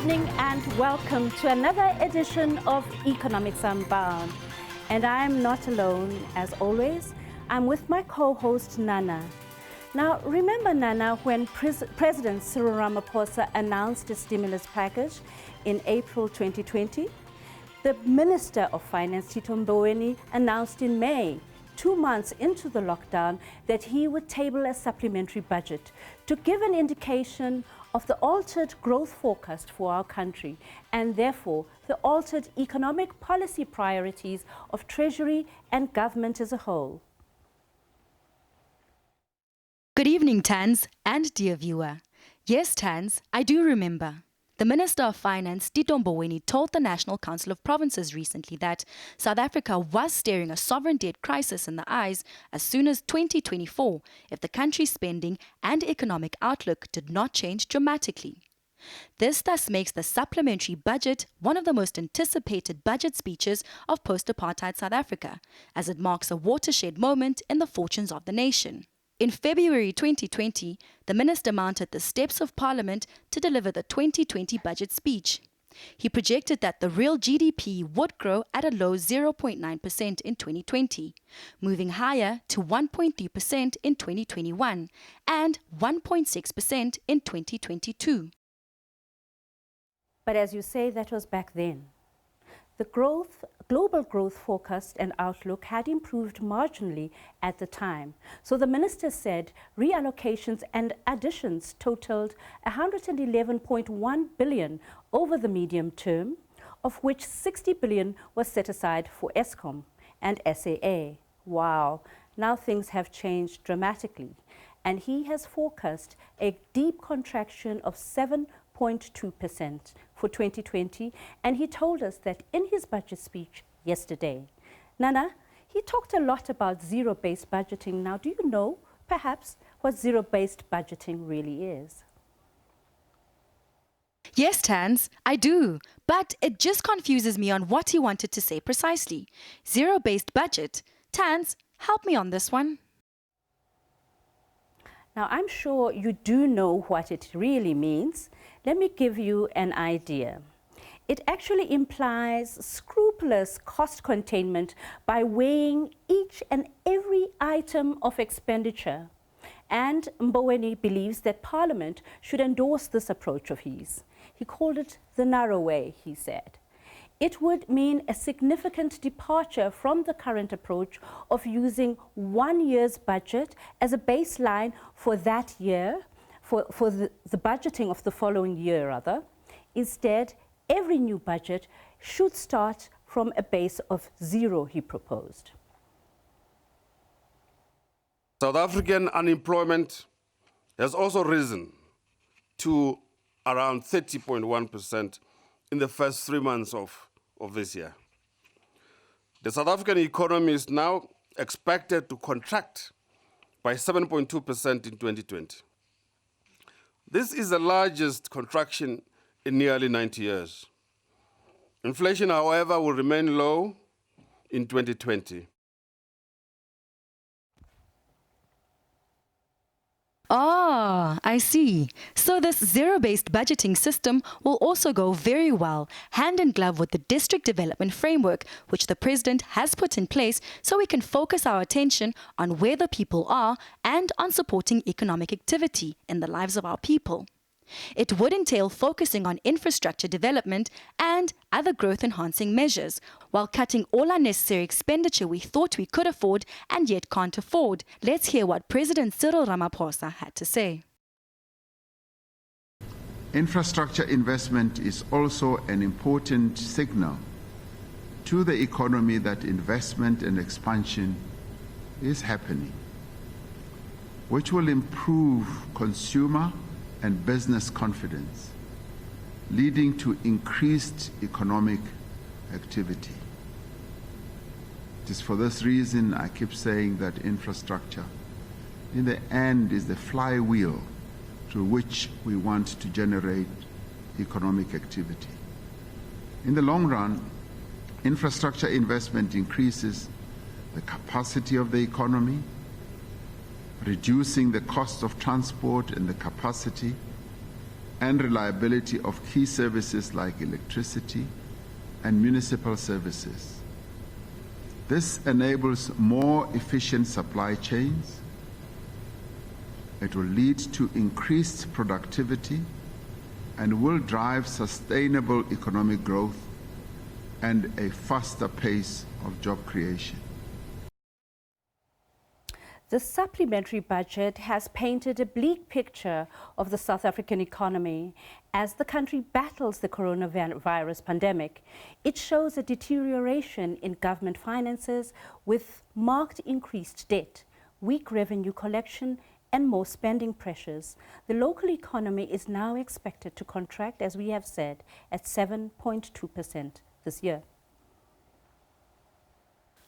evening and welcome to another edition of Economics Unbound. And I'm not alone, as always. I'm with my co-host, Nana. Now, remember, Nana, when President Cyril Ramaphosa announced a stimulus package in April 2020? The Minister of Finance, Tito Mboweni, announced in May, 2 months into the lockdown, that he would table a supplementary budget to give an indication of the altered growth forecast for our country and therefore the altered economic policy priorities of Treasury and government as a whole. Good evening, Tans and dear viewer. Yes, Tans, I do remember. The Minister of Finance, Tito Mboweni, told the National Council of Provinces recently that South Africa was staring a sovereign debt crisis in the eyes as soon as 2024 if the country's spending and economic outlook did not change dramatically. This thus makes the supplementary budget one of the most anticipated budget speeches of post-apartheid South Africa, as it marks a watershed moment in the fortunes of the nation. In February 2020, the minister mounted the steps of Parliament to deliver the 2020 budget speech. He projected that the real GDP would grow at a low 0.9% in 2020, moving higher to 1.3% in 2021 and 1.6% in 2022. But as you say, that was back then. The global growth forecast and outlook had improved marginally at the time. So the minister said reallocations and additions totaled 111.1 billion over the medium term, of which 60 billion was set aside for Eskom and SAA. Wow, now things have changed dramatically. And he has forecast a deep contraction of 7.2% for 2020, and he told us that in his budget speech yesterday. Nana, he talked a lot about zero-based budgeting. Now, do you know, perhaps, what zero-based budgeting really is? Yes, Tans, I do, but it just confuses me on what he wanted to say precisely. Zero-based budget. Tans, help me on this one. Now, I'm sure you do know what it really means. Let me give you an idea. It actually implies scrupulous cost containment by weighing each and every item of expenditure. And Mboweni believes that Parliament should endorse this approach of his. He called it the narrow way, he said. It would mean a significant departure from the current approach of using 1 year's budget as a baseline for that year, for the budgeting of the following year, rather. Instead, every new budget should start from a base of 0, he proposed. South African unemployment has also risen to around 30.1% in the first 3 months of this year. The South African economy is now expected to contract by 7.2% in 2020. This is the largest contraction in nearly 90 years. Inflation, however, will remain low in 2020. Ah, I see. So this zero-based budgeting system will also go very well hand in glove with the district development framework, which the president has put in place so we can focus our attention on where the people are and on supporting economic activity in the lives of our people. It would entail focusing on infrastructure development and other growth-enhancing measures, while cutting all unnecessary expenditure we thought we could afford and yet can't afford. Let's hear what President Cyril Ramaphosa had to say. Infrastructure investment is also an important signal to the economy that investment and expansion is happening, which will improve consumer and business confidence, leading to increased economic activity. It is for this reason I keep saying that infrastructure, in the end, is the flywheel through which we want to generate economic activity. In the long run, infrastructure investment increases the capacity of the economy, reducing the cost of transport and the capacity and reliability of key services like electricity and municipal services. This enables more efficient supply chains. It will lead to increased productivity and will drive sustainable economic growth and a faster pace of job creation. The supplementary budget has painted a bleak picture of the South African economy as the country battles the coronavirus pandemic. It shows a deterioration in government finances with marked increased debt, weak revenue collection, and more spending pressures. The local economy is now expected to contract, as we have said, at 7.2% this year.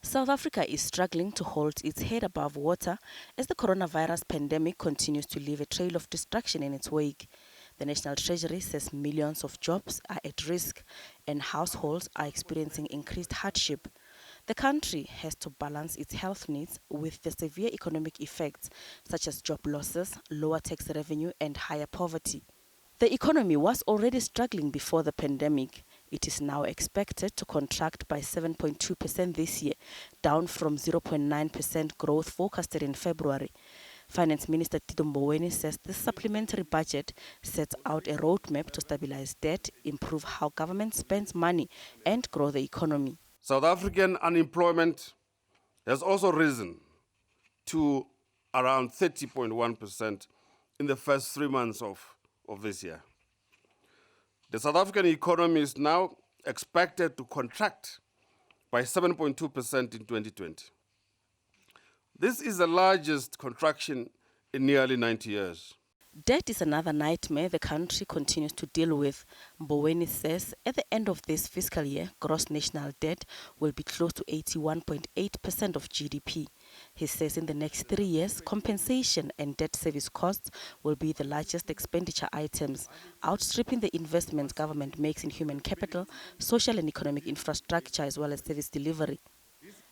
South Africa is struggling to hold its head above water as the coronavirus pandemic continues to leave a trail of destruction in its wake. The National Treasury says millions of jobs are at risk and households are experiencing increased hardship. The country has to balance its health needs with the severe economic effects such as job losses, lower tax revenue and higher poverty. The economy was already struggling before the pandemic. It is now expected to contract by 7.2% this year, down from 0.9% growth forecasted in February. Finance Minister Tito Mboweni says this supplementary budget sets out a roadmap to stabilize debt, improve how government spends money, and grow the economy. South African unemployment has also risen to around 30.1% in the first 3 months of this year. The South African economy is now expected to contract by 7.2% in 2020. This is the largest contraction in nearly 90 years. Debt is another nightmare the country continues to deal with. Mboweni says at the end of this fiscal year, gross national debt will be close to 81.8% of GDP. He says in the next 3 years, compensation and debt service costs will be the largest expenditure items, outstripping the investments government makes in human capital, social and economic infrastructure, as well as service delivery.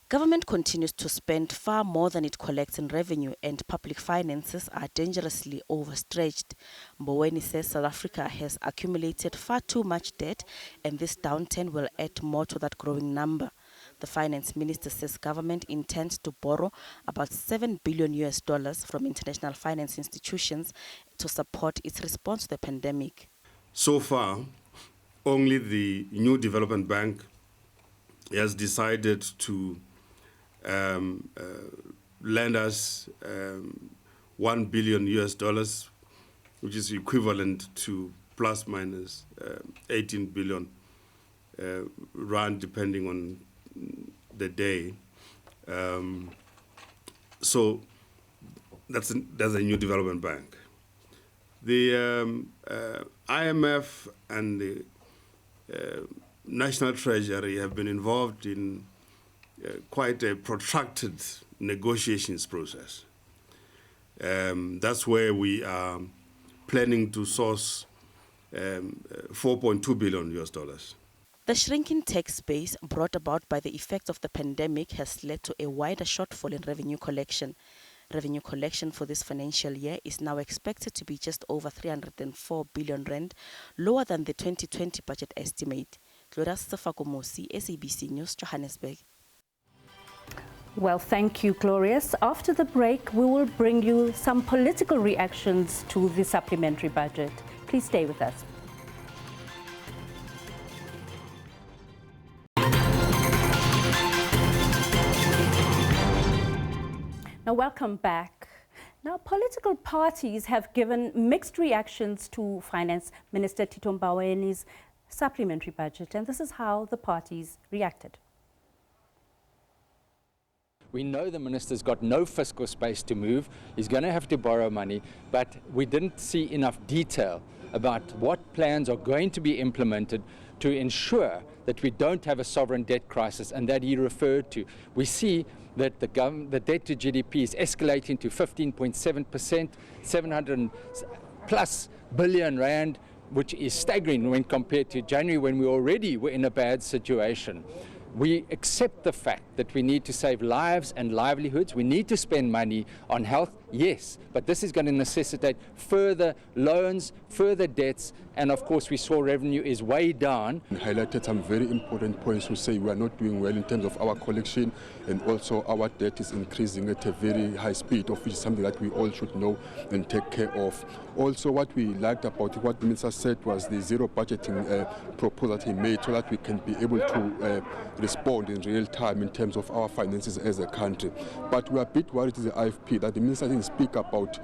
Government continues to spend far more than it collects in revenue, and public finances are dangerously overstretched. Mboweni says South Africa has accumulated far too much debt, and this downturn will add more to that growing number. The finance minister says government intends to borrow about $7 billion from international finance institutions to support its response to the pandemic. So far, only the New Development Bank has decided to lend us $1 billion, which is equivalent to plus minus 18 billion rand, depending on the day. So that's a New Development Bank. The IMF and the National Treasury have been involved in quite a protracted negotiations process. That's where we are planning to source $4.2 billion. The shrinking tax base brought about by the effects of the pandemic has led to a wider shortfall in revenue collection. Revenue collection for this financial year is now expected to be just over 304 billion rand, lower than the 2020 budget estimate. Gloria Sefakomosi, SABC News, Johannesburg. Well, thank you, Glorious. After the break, we will bring you some political reactions to the supplementary budget. Please stay with us. Now, welcome back. Now, political parties have given mixed reactions to Finance Minister Tito Mbaweni's supplementary budget, and this is how the parties reacted. We know the minister's got no fiscal space to move. He's going to have to borrow money, but we didn't see enough detail about what plans are going to be implemented to ensure that we don't have a sovereign debt crisis, and that he referred to. We see that the debt to GDP is escalating to 15.7%, 700 plus billion rand, which is staggering when compared to January, when we already were in a bad situation. We accept the fact that we need to save lives and livelihoods. We need to spend money on health, Yes, but this is going to necessitate further loans, further debts, and of course we saw revenue is way down. Highlighted some very important points to say we are not doing well in terms of our collection, and also our debt is increasing at a very high speed, of which is something that we all should know and take care of. Also, what we liked about what the minister said was the zero budgeting proposal that he made, so that we can be able to respond in real time in terms of our finances as a country. But we are a bit worried as the IFP that the minister didn't speak about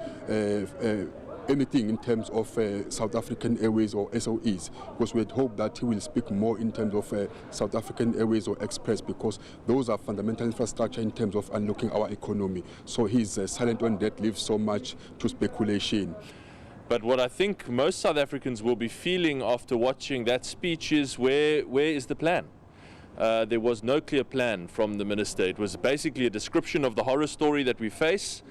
anything in terms of South African Airways or SOEs, because we had hoped that he will speak more in terms of South African Airways or Express, because those are fundamental infrastructure in terms of unlocking our economy. So his silent on that leaves so much to speculation. But what I think most South Africans will be feeling after watching that speech is where is the plan? There was no clear plan from the minister. It was basically a description of the horror story that we face,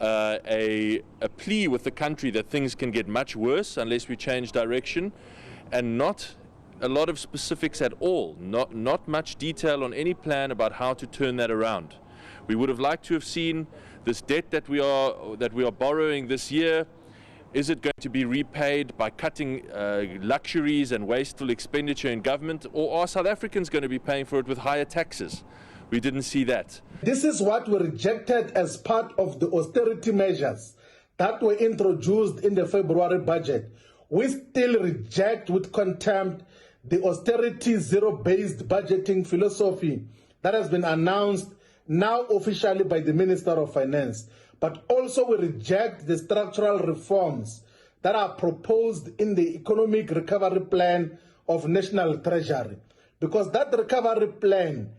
a plea with the country that things can get much worse unless we change direction, and not a lot of specifics at all, not much detail on any plan about how to turn that around. We would have liked to have seen this debt that we are borrowing this year. Is it going to be repaid by cutting luxuries and wasteful expenditure in government, or are South Africans going to be paying for it with higher taxes? We didn't see that. This is what we rejected as part of the austerity measures that were introduced in the February budget. We still reject with contempt the austerity zero-based budgeting philosophy that has been announced now officially by the Minister of Finance. But also we reject the structural reforms that are proposed in the Economic Recovery Plan of National Treasury, because that recovery plan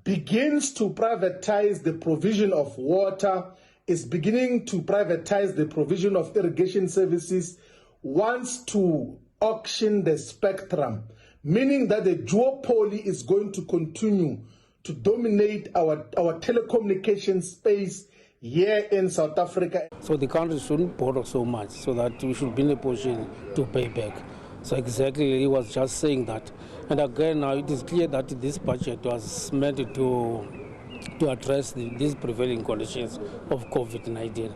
begins to privatize the provision of water, is beginning to privatize the provision of irrigation services, wants to auction the spectrum, meaning that the duopoly is going to continue to dominate our telecommunication space here in South Africa. So the country shouldn't borrow so much so that we should be in a position to pay back. So exactly, he was just saying that. And again, now it is clear that this budget was meant to address these prevailing conditions of COVID-19.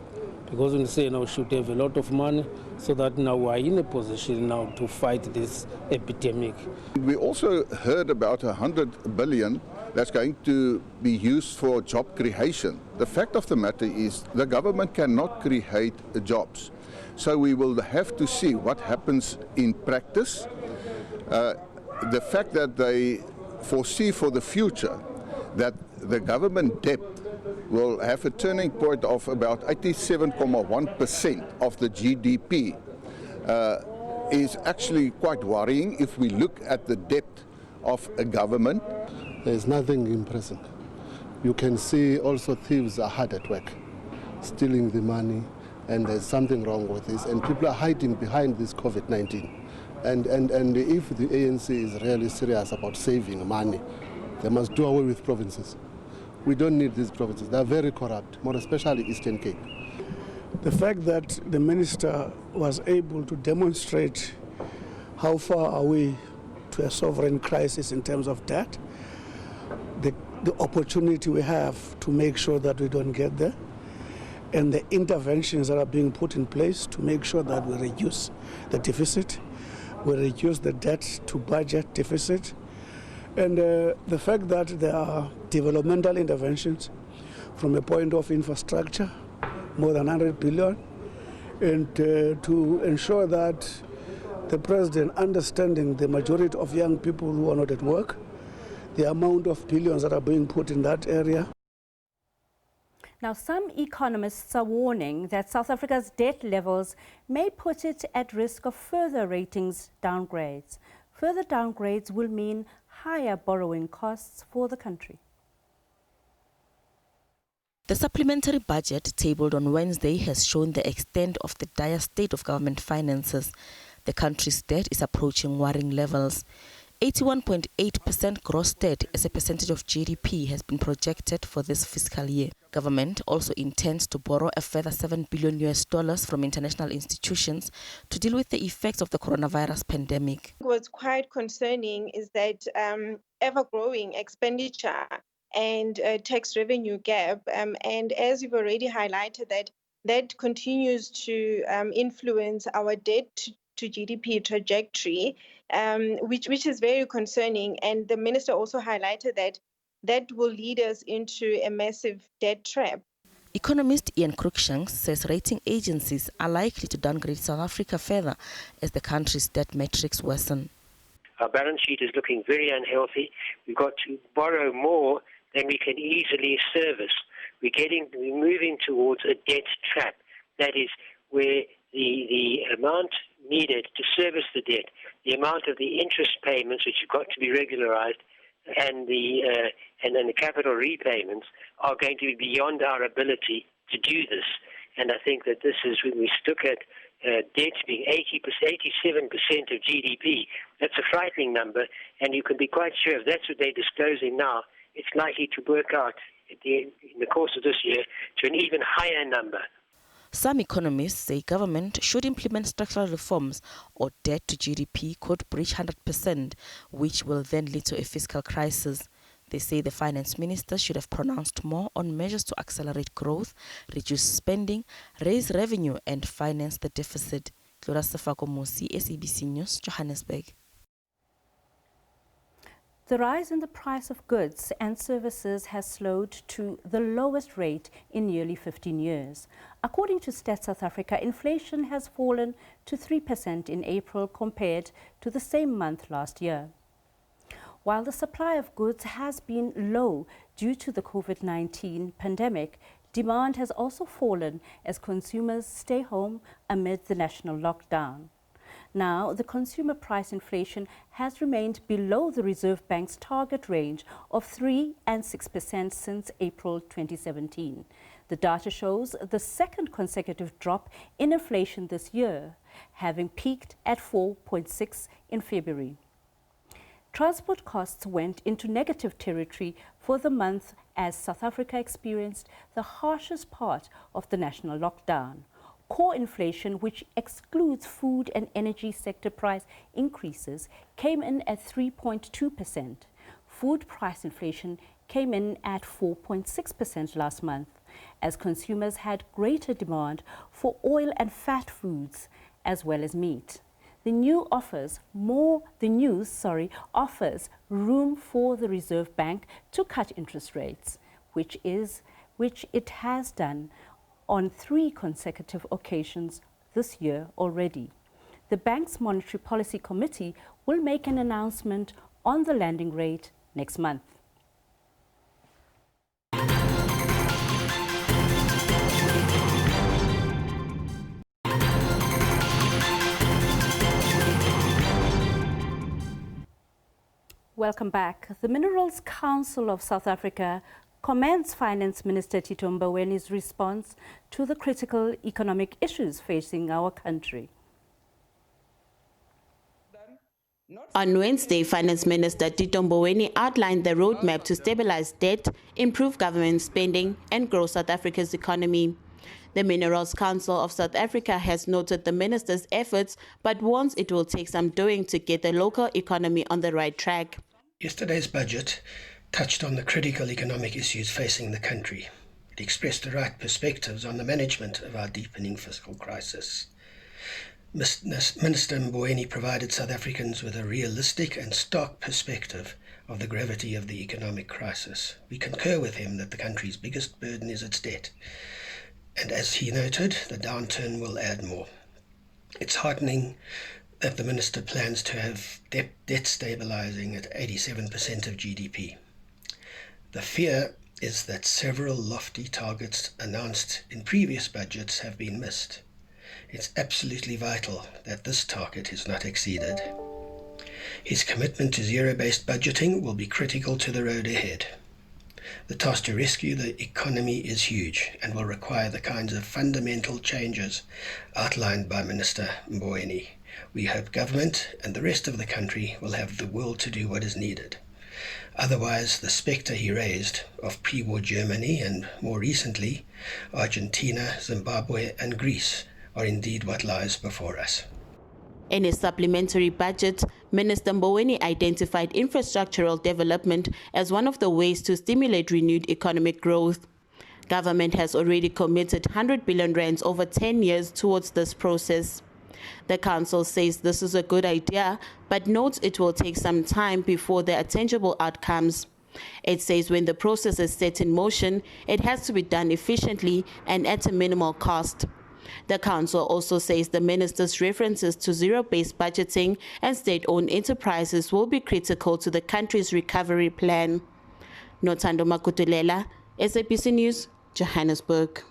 Because we say now we should have a lot of money so that now we are in a position now to fight this epidemic. We also heard about 100 billion that's going to be used for job creation. The fact of the matter is the government cannot create jobs. So we will have to see what happens in practice. The fact that they foresee for the future that the government debt will have a turning point of about 87.1% of the GDP is actually quite worrying if we look at the debt of a government. There's nothing impressive. You can see also thieves are hard at work, stealing the money, and there's something wrong with this, and people are hiding behind this COVID-19. And if the ANC is really serious about saving money, they must do away with provinces. We don't need these provinces. They're very corrupt, more especially Eastern Cape. The fact that the minister was able to demonstrate how far are we to a sovereign crisis in terms of debt, the opportunity we have to make sure that we don't get there, and the interventions that are being put in place to make sure that we reduce the deficit, we reduce the debt to budget deficit, and the fact that there are developmental interventions from a point of infrastructure, more than 100 billion, and to ensure that the president, understanding the majority of young people who are not at work, the amount of billions that are being put in that area. Now, some economists are warning that South Africa's debt levels may put it at risk of further ratings downgrades. Further downgrades will mean higher borrowing costs for the country. The supplementary budget tabled on Wednesday has shown the extent of the dire state of government finances. The country's debt is approaching worrying levels. 81.8% gross debt as a percentage of GDP has been projected for this fiscal year. Government also intends to borrow a further $7 billion from international institutions to deal with the effects of the coronavirus pandemic. What's quite concerning is that ever-growing expenditure and tax revenue gap, and as you've already highlighted, that that continues to influence our debt to GDP trajectory, which is very concerning. And the minister also highlighted that will lead us into a massive debt trap. Economist Ian Cruikshanks says rating agencies are likely to downgrade South Africa further as the country's debt metrics worsen. Our balance sheet is looking very unhealthy. We've got to borrow more than we can easily service. We're moving towards a debt trap. That is where the amount needed to service the debt, the amount of the interest payments which have got to be regularized, and then the capital repayments are going to be beyond our ability to do this. And I think that this is when we look at debt being 87% of GDP. That's a frightening number, and you can be quite sure if that's what they're disclosing now, it's likely to work out in the course of this year to an even higher number. Some economists say government should implement structural reforms or debt to GDP could breach 100%, which will then lead to a fiscal crisis. They say the finance minister should have pronounced more on measures to accelerate growth, reduce spending, raise revenue and finance the deficit. Klora Sefako Mosi, SABC News, Johannesburg. The rise in the price of goods and services has slowed to the lowest rate in nearly 15 years. According to Stats South Africa, inflation has fallen to 3% in April compared to the same month last year. While the supply of goods has been low due to the COVID-19 pandemic, demand has also fallen as consumers stay home amid the national lockdown. Now, the consumer price inflation has remained below the Reserve Bank's target range of 3% and 6% since April 2017. The data shows the second consecutive drop in inflation this year, having peaked at 4.6% in February. Transport costs went into negative territory for the month as South Africa experienced the harshest part of the national lockdown. Core inflation, which excludes food and energy sector price increases, came in at 3.2%. Food price inflation came in at 4.6% last month, as consumers had greater demand for oil and fat foods as well as meat. The news offers room for the Reserve Bank to cut interest rates, which it has done on 3 consecutive occasions this year already. The bank's Monetary Policy Committee will make an announcement on the landing rate next month. Welcome back. The Minerals Council of South Africa commends Finance Minister Tito Mbowene's response to the critical economic issues facing our country. On Wednesday, Finance Minister Tito Mbowene outlined the roadmap to stabilize debt, improve government spending, and grow South Africa's economy. The Minerals Council of South Africa has noted the minister's efforts, but warns it will take some doing to get the local economy on the right track. Yesterday's budget touched on the critical economic issues facing the country. It expressed the right perspectives on the management of our deepening fiscal crisis. Minister Mboweni provided South Africans with a realistic and stark perspective of the gravity of the economic crisis. We concur with him that the country's biggest burden is its debt. And as he noted, the downturn will add more. It's heartening that the minister plans to have debt stabilizing at 87% of GDP. The fear is that several lofty targets announced in previous budgets have been missed. It's absolutely vital that this target is not exceeded. His commitment to zero-based budgeting will be critical to the road ahead. The task to rescue the economy is huge and will require the kinds of fundamental changes outlined by Minister Mboweni. We hope government and the rest of the country will have the will to do what is needed. Otherwise, the spectre he raised of pre-war Germany and, more recently, Argentina, Zimbabwe and Greece are indeed what lies before us. In his supplementary budget, Minister Mboweni identified infrastructural development as one of the ways to stimulate renewed economic growth. Government has already committed 100 billion rands over 10 years towards this process. The council says this is a good idea, but notes it will take some time before there are tangible outcomes. It says when the process is set in motion, it has to be done efficiently and at a minimal cost. The council also says the minister's references to zero-based budgeting and state-owned enterprises will be critical to the country's recovery plan. Nothando Makutulela, SABC News, Johannesburg.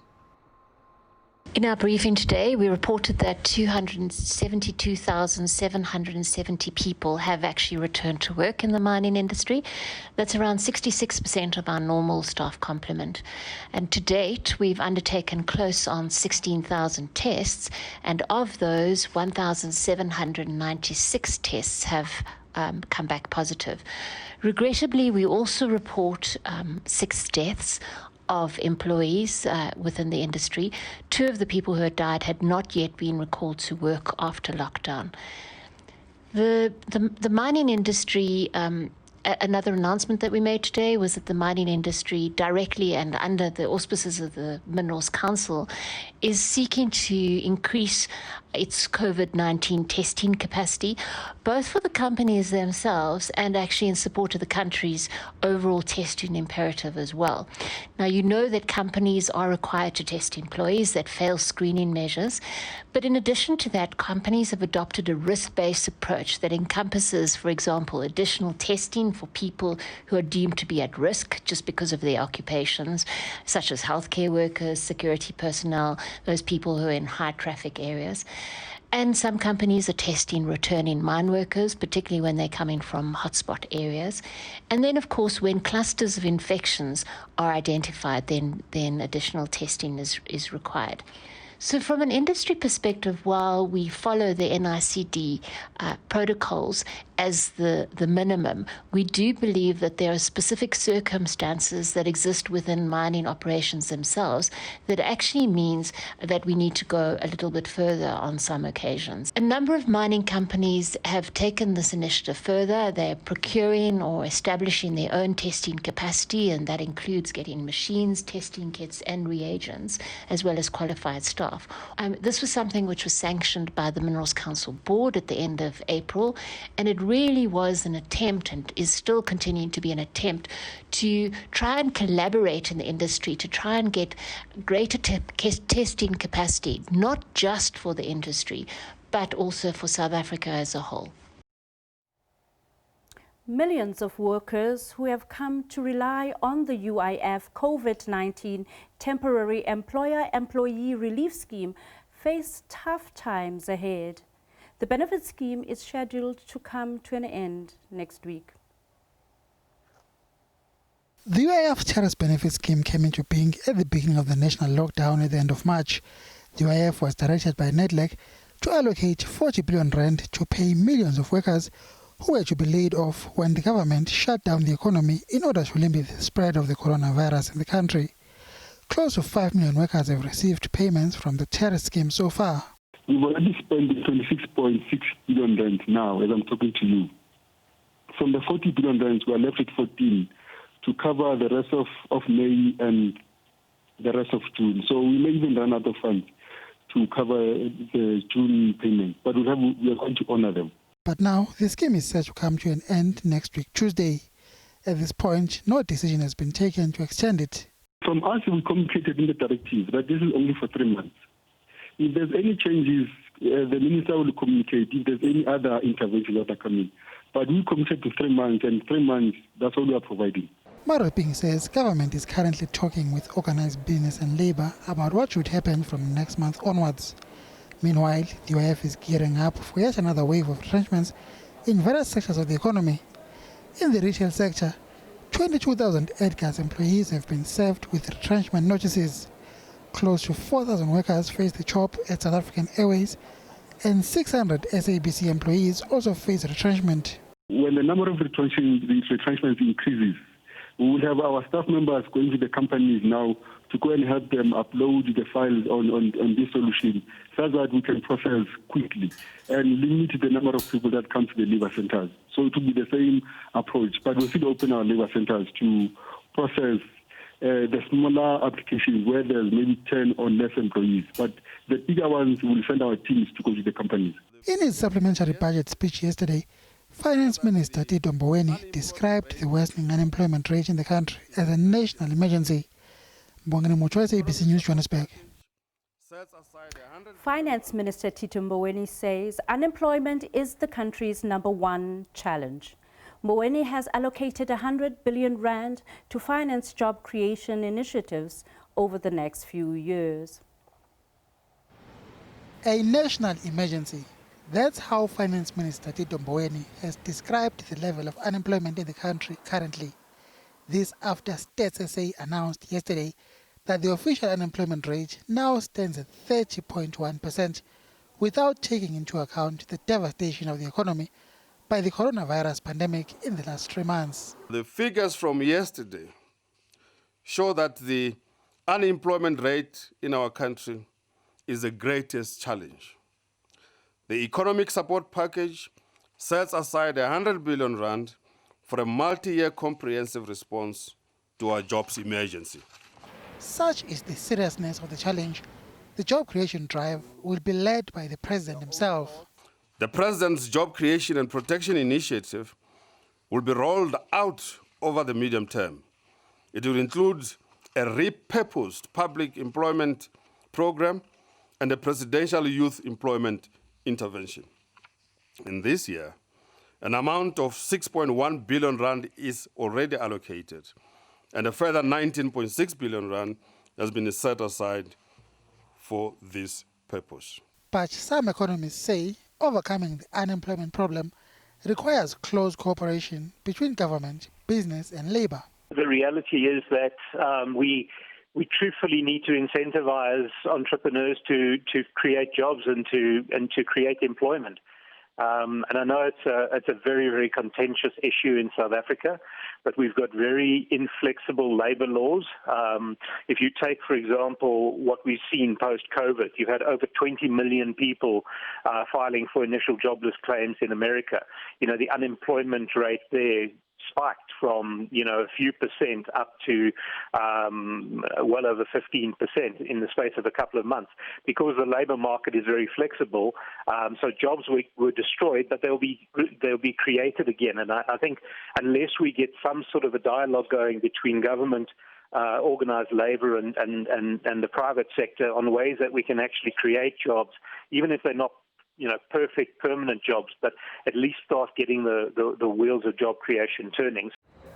In our briefing today, we reported that 272,770 people have actually returned to work in the mining industry. That's around 66% of our normal staff complement. And to date, we've undertaken close on 16,000 tests, and of those, 1,796 tests have come back positive. Regrettably, we also report 6 deaths of employees within the industry. 2 of the people who had died had not yet been recalled to work after lockdown. The mining industry, another announcement that we made today was that the mining industry, directly and under the auspices of the Minerals Council, is seeking to increase its COVID-19 testing capacity, both for the companies themselves and actually in support of the country's overall testing imperative as well. Now, you know that companies are required to test employees that fail screening measures, but in addition to that, companies have adopted a risk-based approach that encompasses, for example, additional testing for people who are deemed to be at risk just because of their occupations, such as healthcare workers, security personnel, those people who are in high-traffic areas. And some companies are testing returning mine workers, particularly when they're coming from hotspot areas. And then, of course, when clusters of infections are identified, then additional testing is required. So from an industry perspective, while we follow the NICD protocols as the minimum, we do believe that there are specific circumstances that exist within mining operations themselves that actually means that we need to go a little bit further on some occasions. A number of mining companies have taken this initiative further. They're procuring or establishing their own testing capacity, and that includes getting machines, testing kits, and reagents, as well as qualified staff. This was something which was sanctioned by the Minerals Council Board at the end of April, and it really was an attempt, and is still continuing to be an attempt, to try and collaborate in the industry to try and get greater testing capacity, not just for the industry, but also for South Africa as a whole. Millions of workers who have come to rely on the UIF COVID-19 Temporary Employer-Employee Relief Scheme face tough times ahead. The benefit scheme is scheduled to come to an end next week. The UIF Terrorist Benefit Scheme came into being at the beginning of the national lockdown at the end of March. The UIF was directed by NEDLAC to allocate 40 billion rand to pay millions of workers who were to be laid off when the government shut down the economy in order to limit the spread of the coronavirus in the country. Close to 5 million workers have received payments from the terrorist scheme so far. We've already spent 26.6 billion rand now, as I'm talking to you. From the 40 billion rand, we are left with 14 to cover the rest of May and the rest of June. So we may even run out of funds to cover the June payment, but we are going to honor them. But now the scheme is set to come to an end next week, Tuesday. At this point, no decision has been taken to extend it. From us, we communicated in the directive that this is only for 3 months. If there's any changes, the minister will communicate if there's any other interventions that are coming. But we committed to 3 months, and 3 months, that's all we are providing. Maruping says government is currently talking with organized business and labor about what should happen from next month onwards. Meanwhile, the UIF is gearing up for yet another wave of retrenchments in various sectors of the economy. In the retail sector, 22,000 Edgar's employees have been served with retrenchment notices. Close to 4,000 workers face the chop at South African Airways, and 600 SABC employees also face retrenchment. When the number of retrenchments increases, we will have our staff members going to the companies now to go and help them upload the files on this solution so that we can process quickly and limit the number of people that come to the labor centers. So it will be the same approach, but we'll still open our labor centers to process the smaller applications where there's maybe 10 or less employees. But the bigger ones will send our teams to go to the companies. In his supplementary budget speech yesterday, Finance Minister Tito Mboweni described the worsening unemployment rate in the country as a national emergency. Mbongeni Mucho, SABC News, Johannesburg. Finance Minister Tito Mboweni says unemployment is the country's #1 challenge. Mboweni has allocated 100 billion rand to finance job creation initiatives over the next few years. A national emergency. That's how Finance Minister Tito Mboweni has described the level of unemployment in the country currently. This after Stats SA announced yesterday that the official unemployment rate now stands at 30.1%, without taking into account the devastation of the economy by the coronavirus pandemic in the last 3 months. The figures from yesterday show that the unemployment rate in our country is the greatest challenge. The economic support package sets aside 100 billion rand for a multi-year comprehensive response to our jobs emergency. Such is the seriousness of the challenge. The job creation drive will be led by the President himself. The President's Job Creation and Protection Initiative will be rolled out over the medium term. It will include a repurposed public employment program and a presidential youth employment intervention. In this year, an amount of 6.1 billion rand is already allocated, and a further 19.6 billion rand has been set aside for this purpose. But some economists say overcoming the unemployment problem requires close cooperation between government, business and labor. The reality is that we truthfully need to incentivize entrepreneurs to create jobs and to create employment. And I know it's a very, very contentious issue in South Africa, but we've got very inflexible labor laws. If you take, for example, what we've seen post-COVID, you've had over 20 million people filing for initial jobless claims in America. You know, the unemployment rate there spiked from, a few percent up to well over 15% in the space of a couple of months, because the labor market is very flexible. So jobs were destroyed, but they'll be created again. And I think unless we get some sort of a dialogue going between government, organized labor and the private sector on ways that we can actually create jobs, even if they're not perfect permanent jobs, but at least start getting the wheels of job creation turning.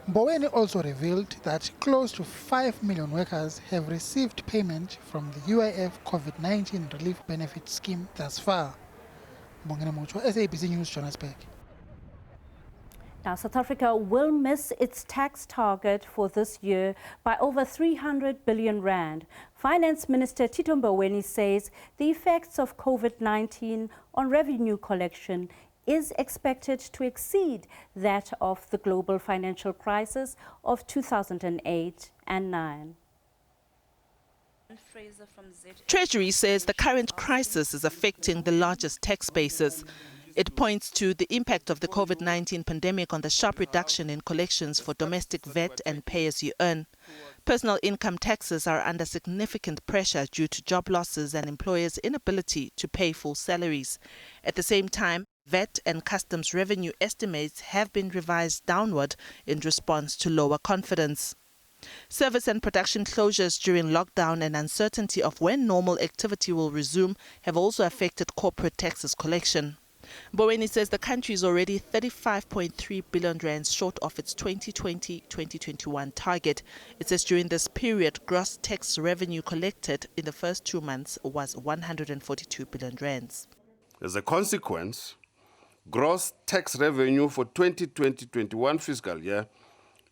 Mboweni also revealed that close to 5 million workers have received payment from the UIF COVID-19 Relief Benefit Scheme thus far. Mbongeni Mucho, SABC News, Johannesburg. Now, South Africa will miss its tax target for this year by over 300 billion rand. Finance Minister Tito Mboweni says the effects of COVID-19 on revenue collection is expected to exceed that of the global financial crisis of 2008 and 9. Treasury says the current crisis is affecting the largest tax bases. It points to the impact of the COVID-19 pandemic on the sharp reduction in collections for domestic VAT and pay-as-you-earn. Personal income taxes are under significant pressure due to job losses and employers' inability to pay full salaries. At the same time, VAT and customs revenue estimates have been revised downward in response to lower confidence. Service and production closures during lockdown and uncertainty of when normal activity will resume have also affected corporate taxes collection. Mboweni says the country is already 35.3 billion rand short of its 2020-2021 target. It says during this period, gross tax revenue collected in the first 2 months was 142 billion rands. As a consequence, gross tax revenue for 2020-21 fiscal year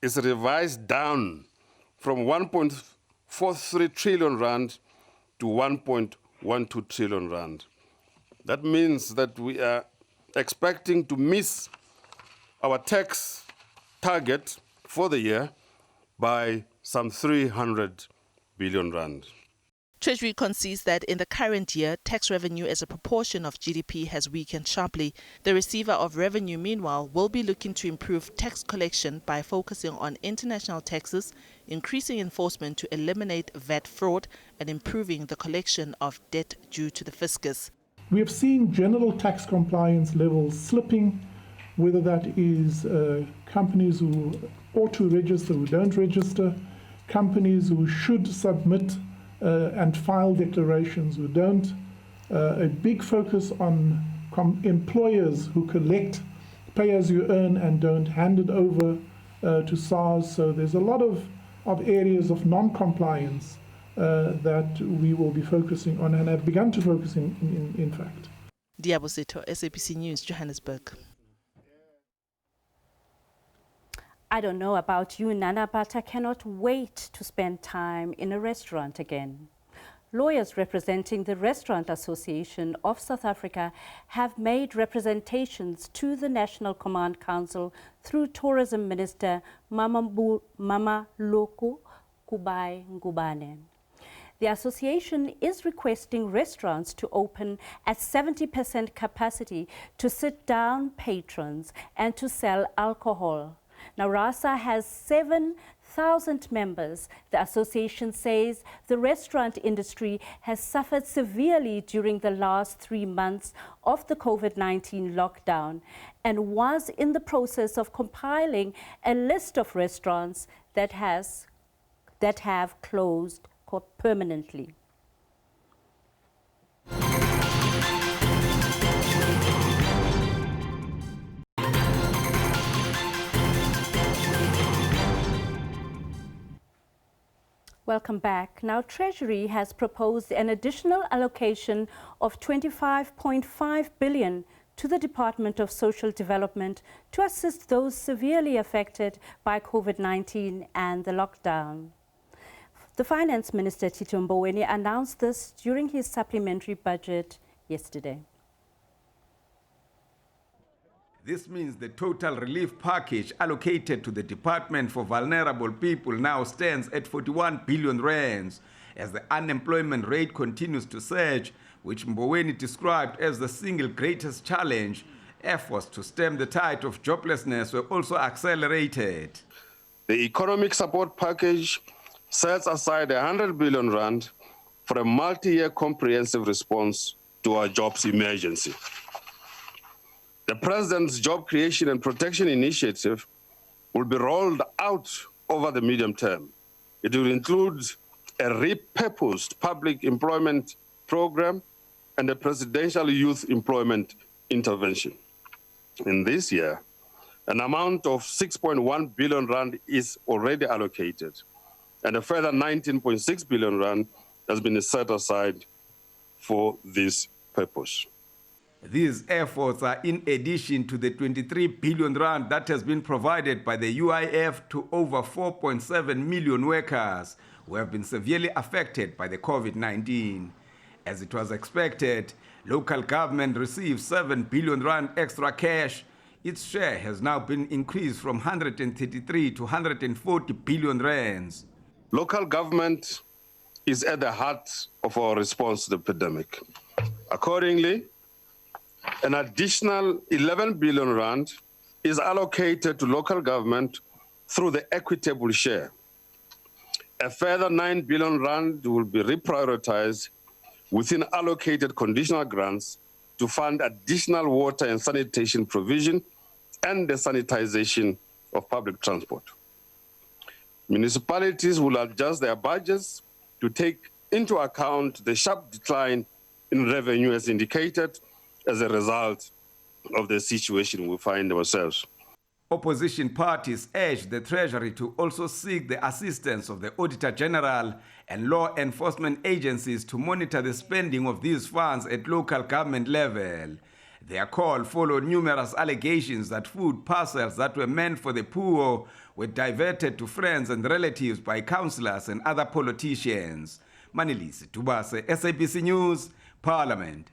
is revised down from 1.43 trillion rand to 1.12 trillion rand. That means that we are expecting to miss our tax target for the year by some 300 billion rand. Treasury concedes that in the current year, tax revenue as a proportion of GDP has weakened sharply. The receiver of revenue, meanwhile, will be looking to improve tax collection by focusing on international taxes, increasing enforcement to eliminate VAT fraud, and improving the collection of debt due to the fiscus. We have seen general tax compliance levels slipping, whether that is companies who ought to register who don't register, companies who should submit and file declarations who don't, a big focus on employers who collect pay as you earn and don't hand it over to SARS. So there's a lot of areas of non-compliance that we will be focusing on and have begun to focus in fact. Diabo Seto, SABC News, Johannesburg. I don't know about you, Nana, but I cannot wait to spend time in a restaurant again. Lawyers representing the Restaurant Association of South Africa have made representations to the National Command Council through Tourism Minister Mamaloko Kubai Ngubane. The association is requesting restaurants to open at 70% capacity to sit down patrons and to sell alcohol. Now, RASA has 7,000 members. The association says the restaurant industry has suffered severely during the last 3 months of the COVID-19 lockdown and was in the process of compiling a list of restaurants that have closed permanently. Welcome back. Now, Treasury has proposed an additional allocation of 25.5 billion to the Department of Social Development to assist those severely affected by COVID-19 and the lockdown. The Finance Minister Tito Mboweni announced this during his supplementary budget yesterday. This means the total relief package allocated to the Department for Vulnerable People now stands at 41 billion rands as the unemployment rate continues to surge, which Mboweni described as the single greatest challenge. Efforts to stem the tide of joblessness were also accelerated. The economic support package sets aside 100 billion rand for a multi-year comprehensive response to our jobs emergency. The President's Job Creation and Protection Initiative will be rolled out over the medium term. It will include a repurposed public employment program and a presidential youth employment intervention. In this year, an amount of 6.1 billion rand is already allocated, and a further 19.6 billion rand has been set aside for this purpose. These efforts are in addition to the 23 billion rand that has been provided by the UIF to over 4.7 million workers who have been severely affected by the COVID-19. As it was expected, local government received 7 billion rand extra cash. Its share has now been increased from 133 to 140 billion rands. Local government is at the heart of our response to the pandemic. Accordingly, an additional 11 billion rand is allocated to local government through the equitable share. A further 9 billion rand will be reprioritized within allocated conditional grants to fund additional water and sanitation provision and the sanitization of public transport. Municipalities will adjust their budgets to take into account the sharp decline in revenue as indicated as a result of the situation we find ourselves. Opposition parties urge the Treasury to also seek the assistance of the Auditor General and law enforcement agencies to monitor the spending of these funds at local government level. Their call followed numerous allegations that food parcels that were meant for the poor were diverted to friends and relatives by councillors and other politicians. Manilisi Tubase, SABC News, Parliament.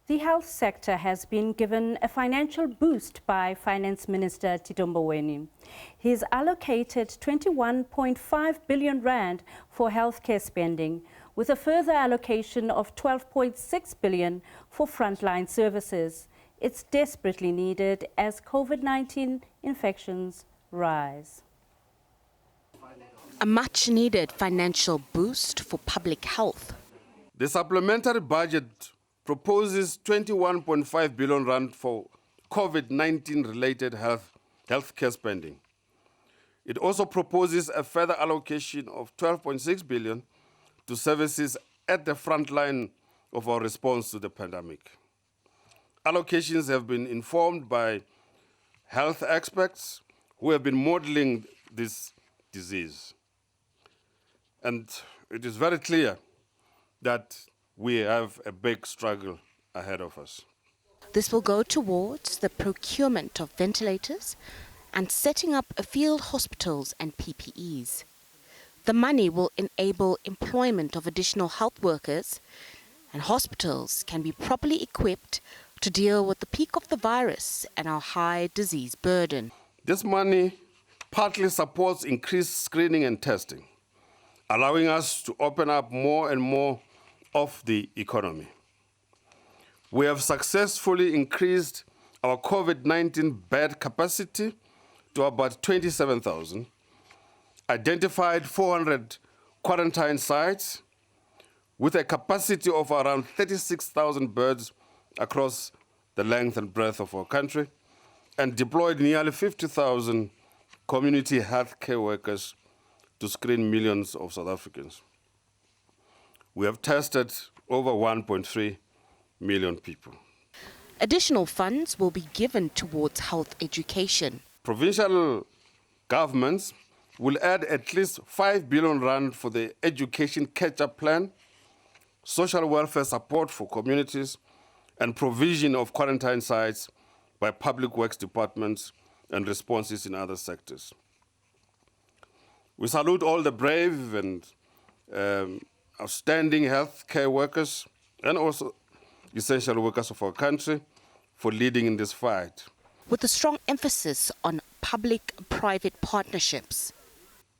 The health sector has been given a financial boost by Finance Minister Tito Mboweni. He's allocated 21.5 billion rand for healthcare spending, with a further allocation of 12.6 billion for frontline services. It's desperately needed as COVID-19 infections rise. A much-needed financial boost for public health. The supplementary budget proposes 21.5 billion rand for COVID-19 related healthcare spending. It also proposes a further allocation of 12.6 billion to services at the front line of our response to the pandemic. Allocations have been informed by health experts who have been modeling this disease. And it is very clear that we have a big struggle ahead of us. This will go towards the procurement of ventilators and setting up field hospitals and PPEs. The money will enable employment of additional health workers, and hospitals can be properly equipped to deal with the peak of the virus and our high disease burden. This money partly supports increased screening and testing, allowing us to open up more and more of the economy. We have successfully increased our COVID-19 bed capacity to about 27,000, identified 400 quarantine sites with a capacity of around 36,000 beds across the length and breadth of our country, and deployed nearly 50,000 community health care workers to screen millions of South Africans. We have tested over 1.3 million people. Additional funds will be given towards health education. Provincial governments will add at least 5 billion rand for the education catch-up plan, social welfare support for communities, and provision of quarantine sites by public works departments and responses in other sectors. We salute all the brave and outstanding healthcare workers and also essential workers of our country for leading in this fight. With a strong emphasis on public-private partnerships.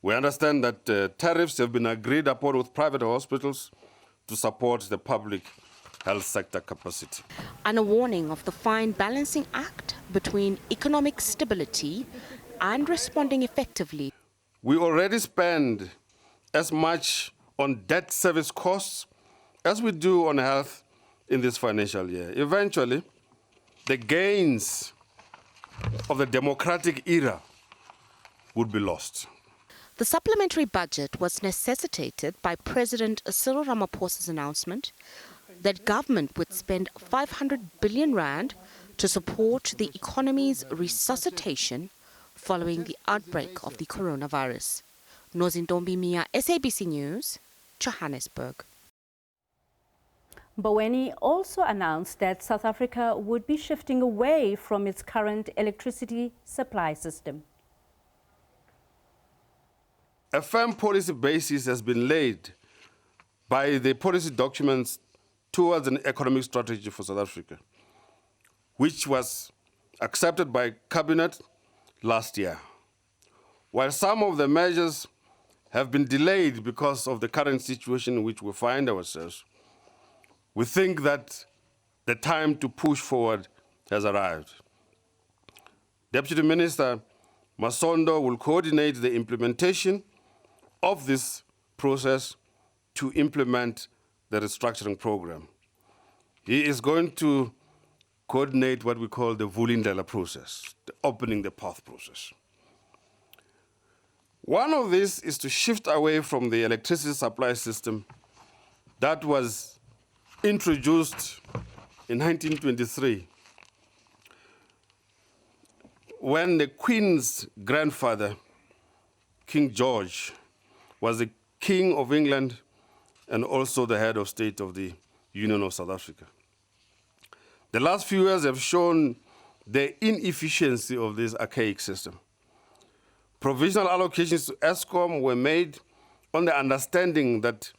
We understand that tariffs have been agreed upon with private hospitals to support the public health sector capacity. And a warning of the fine balancing act between economic stability and responding effectively. We already spend as much on debt service costs as we do on health in this financial year. Eventually, the gains of the democratic era would be lost. The supplementary budget was necessitated by President Cyril Ramaphosa's announcement that government would spend 500 billion rand to support the economy's resuscitation following the outbreak of the coronavirus. Nozintombi Mia, SABC News, Johannesburg. Mboweni also announced that South Africa would be shifting away from its current electricity supply system. A firm policy basis has been laid by the policy documents towards an economic strategy for South Africa, which was accepted by Cabinet last year. While some of the measures have been delayed because of the current situation in which we find ourselves, we think that the time to push forward has arrived. Deputy Minister Masondo will coordinate the implementation of this process to implement the restructuring program. He is going to coordinate what we call the Vulindlela process, the opening the path process. One of these is to shift away from the electricity supply system that was introduced in 1923 when the Queen's grandfather, King George, was the King of England and also the head of state of the Union of South Africa. The last few years have shown the inefficiency of this archaic system. Provisional allocations to Eskom were made on the understanding that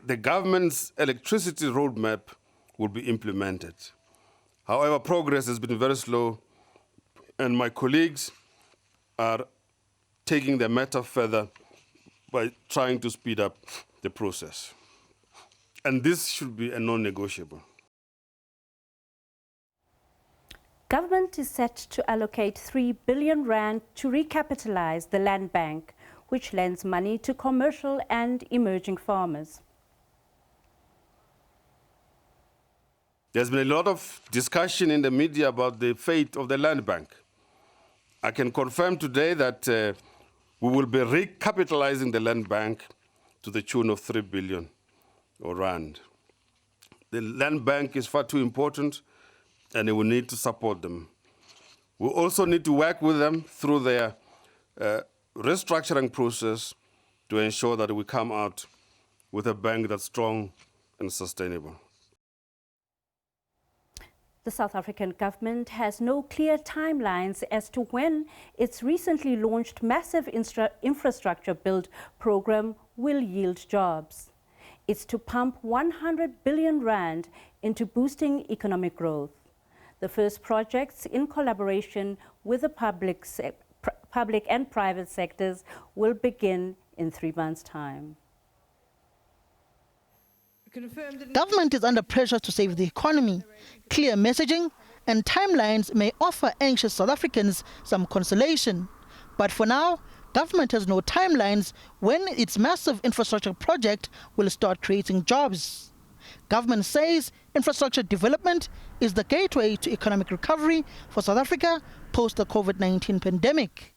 the government's electricity roadmap will be implemented. However, progress has been very slow, and my colleagues are taking the matter further by trying to speed up the process. And this should be a non-negotiable. Government is set to allocate 3 billion rand to recapitalize the land bank, which lends money to commercial and emerging farmers. There's been a lot of discussion in the media about the fate of the land bank. I can confirm today that we will be recapitalizing the land bank to the tune of 3 billion rand. The land bank is far too important, and we need to support them. We also need to work with them through their restructuring process to ensure that we come out with a bank that's strong and sustainable. The South African government has no clear timelines as to when its recently launched massive infrastructure build program will yield jobs. It's to pump 100 billion rand into boosting economic growth. The first projects, in collaboration with the public and private sectors, will begin in 3 months' time. Government is under pressure to save the economy. Clear messaging and timelines may offer anxious South Africans some consolation. But for now, government has no timelines when its massive infrastructure project will start creating jobs. Government says infrastructure development is the gateway to economic recovery for South Africa post the COVID-19 pandemic.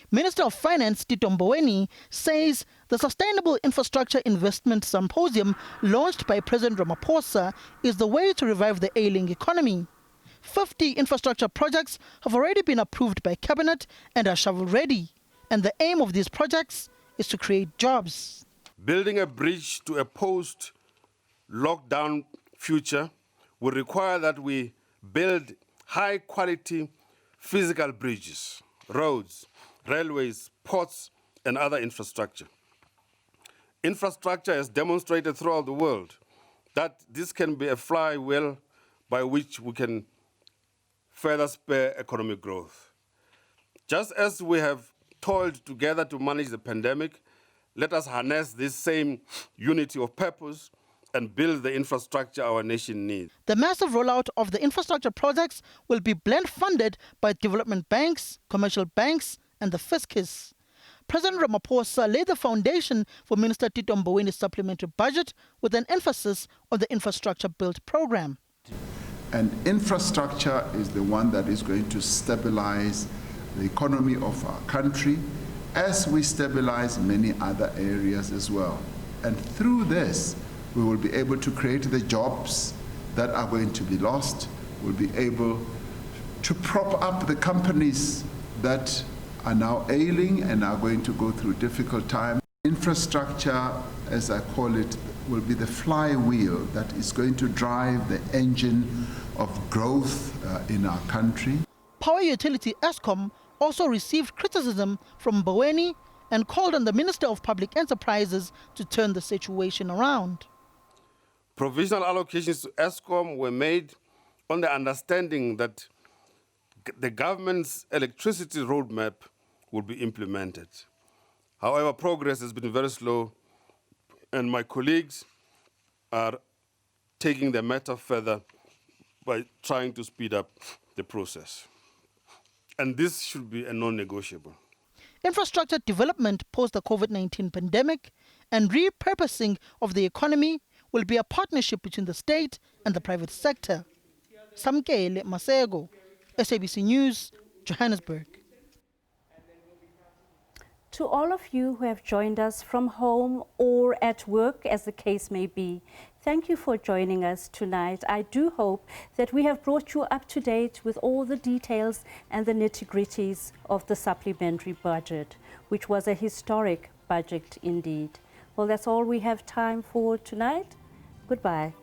Minister of Finance Tito Mboweni says the Sustainable Infrastructure Investment Symposium launched by President Ramaphosa is the way to revive the ailing economy. 50 infrastructure projects have already been approved by Cabinet and are shovel-ready. And the aim of these projects is to create jobs. Building a bridge to a post-lockdown future will require that we build high-quality physical bridges, roads, railways, ports, and other infrastructure. Infrastructure has demonstrated throughout the world that this can be a flywheel by which we can further spur economic growth. Just as we have toiled together to manage the pandemic, let us harness this same unity of purpose and build the infrastructure our nation needs. The massive rollout of the infrastructure projects will be blend funded by development banks, commercial banks, and the fiscus. President Ramaphosa laid the foundation for Minister Tito Mboweni's supplementary budget with an emphasis on the infrastructure build program. And infrastructure is the one that is going to stabilize the economy of our country as we stabilize many other areas as well. And through this, we will be able to create the jobs that are going to be lost. We'll be able to prop up the companies that are now ailing and are going to go through difficult times. Infrastructure, as I call it, will be the flywheel that is going to drive the engine of growth in our country. Power utility Eskom also received criticism from Mboweni and called on the Minister of Public Enterprises to turn the situation around. Provisional allocations to Eskom were made on the understanding that the government's electricity roadmap will be implemented. However, progress has been very slow, and my colleagues are taking the matter further by trying to speed up the process. And this should be a non-negotiable. Infrastructure development post the COVID-19 pandemic and repurposing of the economy will be a partnership between the state and the private sector. Samkele Masego, SABC News, Johannesburg. To all of you who have joined us from home or at work, as the case may be, thank you for joining us tonight. I do hope that we have brought you up to date with all the details and the nitty-gritties of the supplementary budget, which was a historic budget indeed. Well, that's all we have time for tonight. Goodbye.